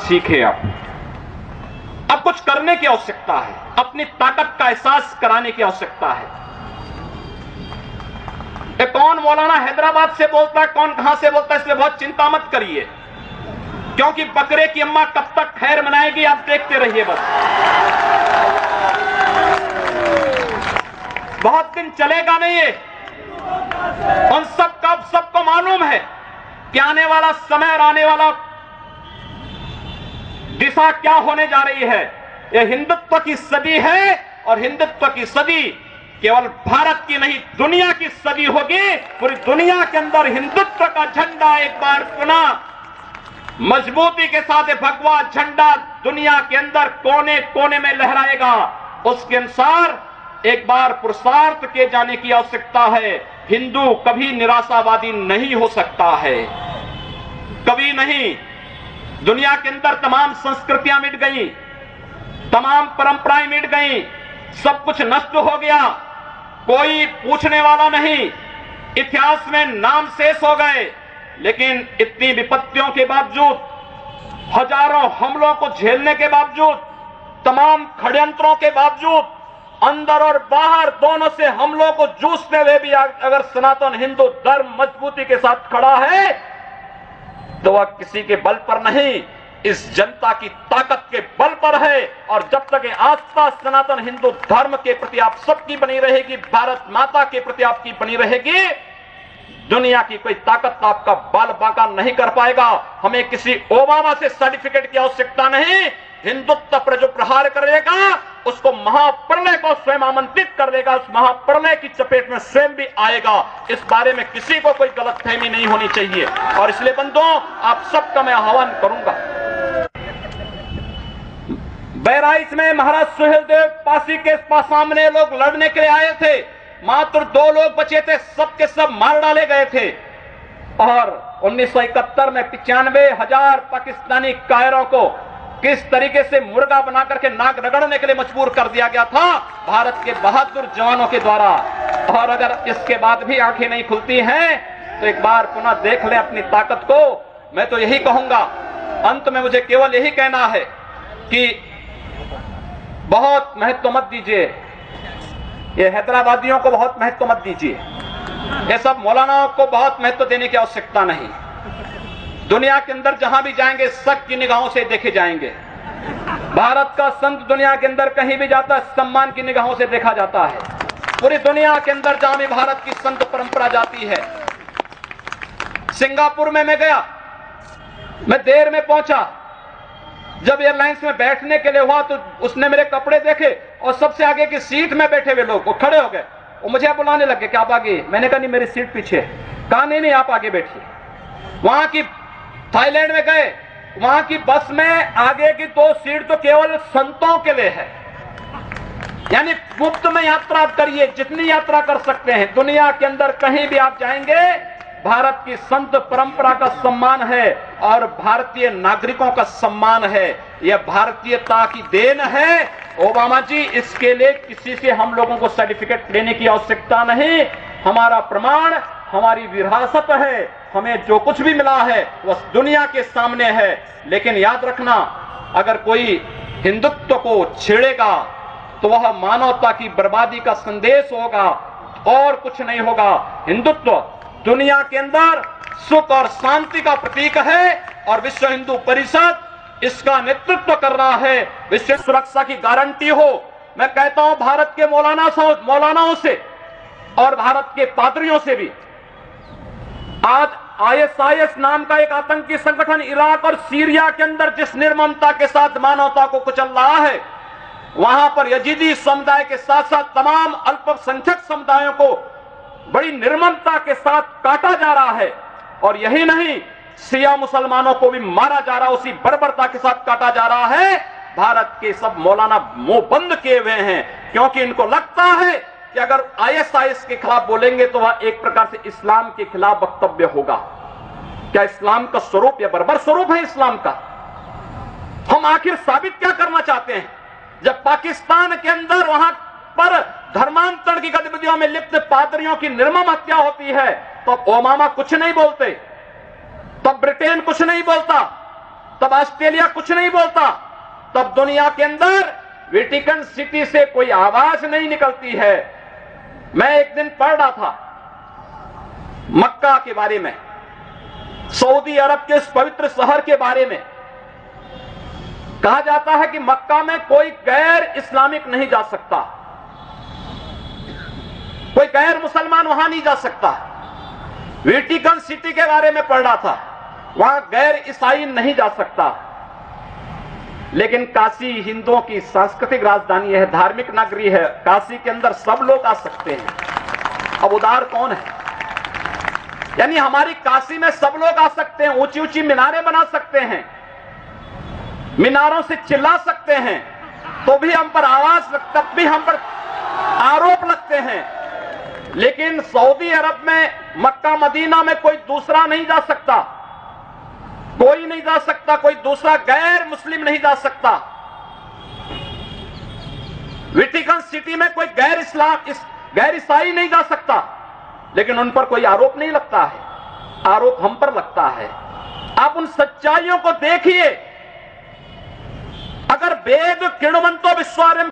सीखे। अब कुछ करने की आवश्यकता है, अपनी ताकत का एहसास कराने की आवश्यकता है। कौन मौलाना हैदराबाद से बोलता है, कौन कहां से बोलता है, इसलिए बहुत चिंता मत करिए, क्योंकि बकरे की अम्मा कब तक खैर मनाएगी आप देखते रहिए। बस बहुत दिन चलेगा नहीं ये। उन सबको मालूम है कि आने वाला समय और आने वाला दिशा क्या होने जा रही है। यह हिंदुत्व की सदी है और हिंदुत्व की सदी केवल भारत की नहीं दुनिया की सदी होगी। पूरी दुनिया के अंदर हिंदुत्व का झंडा एक बार पुनः मजबूती के साथ भगवा झंडा दुनिया के अंदर कोने कोने में लहराएगा। उसके अनुसार एक बार पुरुषार्थ किए जाने की आवश्यकता है। हिंदू कभी निराशावादी नहीं हो सकता है, कभी नहीं। दुनिया के अंदर तमाम संस्कृतियां मिट गई, तमाम परंपराएं मिट गई, सब कुछ नष्ट हो गया, कोई पूछने वाला नहीं, इतिहास में नाम शेष हो गए। लेकिन इतनी विपत्तियों के बावजूद, हजारों हमलों को झेलने के बावजूद, तमाम षड्यंत्रों के बावजूद, अंदर और बाहर दोनों से हमलों को जूझते हुए भी अगर सनातन हिंदू धर्म मजबूती के साथ खड़ा है तो वह किसी के बल पर नहीं, इस जनता की ताकत के बल पर है। और जब तक ये आस्था सनातन हिंदू धर्म के प्रति आप सबकी बनी रहेगी, भारत माता के प्रति आपकी बनी रहेगी, दुनिया की कोई ताकत आपका बाल बांका नहीं कर पाएगा। हमें किसी ओबामा से सर्टिफिकेट की आवश्यकता नहीं। हिंदुत्व पर जो प्रहार करेगा उसको महाप्रलय को स्वयं आमंत्रित कर देगा, उस महाप्रलय की चपेट में स्वयं भी आएगा। इस बारे में किसी को कोई गलतफहमी नहीं होनी चाहिए। और इसलिए बंधुओं, आप सबका मैं आह्वान करूंगा। बहराइच में महाराज सुहेलदेव पासी के सामने लोग लड़ने के लिए आए थे, मात्र 2 लोग बचे थे, सब के सब मार डाले गए थे। और 1971 में 95,000 पाकिस्तानी कायरों को किस तरीके से मुर्गा बना करके नाक रगड़ने के लिए मजबूर कर दिया गया था भारत के बहादुर जवानों के द्वारा। और अगर इसके बाद भी आंखें नहीं खुलती हैं तो एक बार पुनः देख ले अपनी ताकत को। मैं तो यही कहूंगा, अंत में मुझे केवल यही कहना है कि बहुत महत्व मत दीजिए, ये हैदराबादियों को बहुत महत्व मत दीजिए, ये सब मौलानाओं को बहुत महत्व देने की आवश्यकता नहीं। दुनिया के अंदर जहां भी जाएंगे शक की निगाहों से देखे जाएंगे। भारत का संत दुनिया के अंदर कहीं भी जाता है सम्मान की निगाहों से देखा जाता है। पूरी दुनिया के अंदर जहां भी भारत की संत परंपरा जाती है। सिंगापुर में मैं गया, मैं देर में पहुंचा, जब एयरलाइंस में बैठने के लिए हुआ तो उसने मेरे कपड़े देखे और सबसे आगे की सीट में बैठे हुए लोग वो खड़े हो गए, वो मुझे बुलाने लगे कि आप आगे। मैंने कहा नहीं, मेरी सीट पीछे। कहा नहीं आप आगे बैठिए। वहां की थाईलैंड में गए, वहां की बस में आगे की 2 सीट तो केवल संतों के लिए है, यानी मुफ्त में यात्रा करिए, जितनी यात्रा कर सकते हैं। दुनिया के अंदर कहीं भी आप जाएंगे भारत की संत परंपरा का सम्मान है और भारतीय नागरिकों का सम्मान है। यह भारतीयता की देन है। ओबामा जी, इसके लिए किसी से हम लोगों को सर्टिफिकेट लेने की आवश्यकता नहीं। हमारा प्रमाण हमारी विरासत है, हमें जो कुछ भी मिला है वह दुनिया के सामने है। लेकिन याद रखना, अगर कोई हिंदुत्व को छेड़ेगा तो वह मानवता की बर्बादी का संदेश होगा और कुछ नहीं होगा। हिंदुत्व दुनिया के अंदर सुख और शांति का प्रतीक है और विश्व हिंदू परिषद इसका नेतृत्व कर रहा है। विश्व सुरक्षा की गारंटी हो। मैं कहता हूं भारत के मौलानाओं से और भारत के पादरियों से भी, आज ISIS नाम का एक आतंकी संगठन इराक और सीरिया के अंदर जिस निर्ममता के साथ मानवता को कुचल रहा है, वहां पर यजीदी समुदाय के साथ साथ तमाम अल्पसंख्यक समुदायों को बड़ी निर्ममता के साथ काटा जा रहा है। और यही नहीं, शिया मुसलमानों को भी मारा जा रहा है, उसी बर्बरता के साथ काटा जा रहा है। भारत के सब मौलाना मुंह बंद किए हुए हैं, क्योंकि इनको लगता है कि अगर ISIS के खिलाफ बोलेंगे तो वह एक प्रकार से इस्लाम के खिलाफ वक्तव्य होगा। क्या इस्लाम का स्वरूप या बर्बर स्वरूप है इस्लाम का? हम आखिर साबित क्या करना चाहते हैं? जब पाकिस्तान के अंदर वहां पर धर्मांतरण की गतिविधियों में लिप्त पादरियों की निर्मम हत्या होती है तो ओबामा कुछ नहीं बोलते, तब ब्रिटेन कुछ नहीं बोलता, तब ऑस्ट्रेलिया कुछ नहीं बोलता, तब दुनिया के अंदर वेटिकन सिटी से कोई आवाज नहीं निकलती है। मैं एक दिन पढ़ रहा था मक्का के बारे में, सऊदी अरब के इस पवित्र शहर के बारे में। कहा जाता है कि मक्का में कोई गैर इस्लामिक नहीं जा सकता, कोई गैर मुसलमान वहां नहीं जा सकता। वेटिकन सिटी के बारे में पढ़ रहा था, वहां गैर ईसाई नहीं जा सकता। लेकिन काशी हिंदुओं की सांस्कृतिक राजधानी है, धार्मिक नगरी है, काशी के अंदर सब लोग आ सकते हैं। अब उदार कौन है? यानी हमारी काशी में सब लोग आ सकते हैं, ऊंची ऊंची मीनारें बना सकते हैं, मीनारों से चिल्ला सकते हैं, तो भी हम पर आवाज, तब भी हम पर आरोप लगते हैं। लेकिन सऊदी अरब में, मक्का मदीना में कोई दूसरा नहीं जा सकता, कोई नहीं जा सकता, कोई दूसरा गैर मुस्लिम नहीं जा सकता। वेटिकन सिटी में कोई गैर ईसाई नहीं जा सकता, लेकिन उन पर कोई आरोप नहीं लगता है, आरोप हम पर लगता है। आप उन सच्चाइयों को देखिए। अगर वेद किण्वन्तो विश्वारं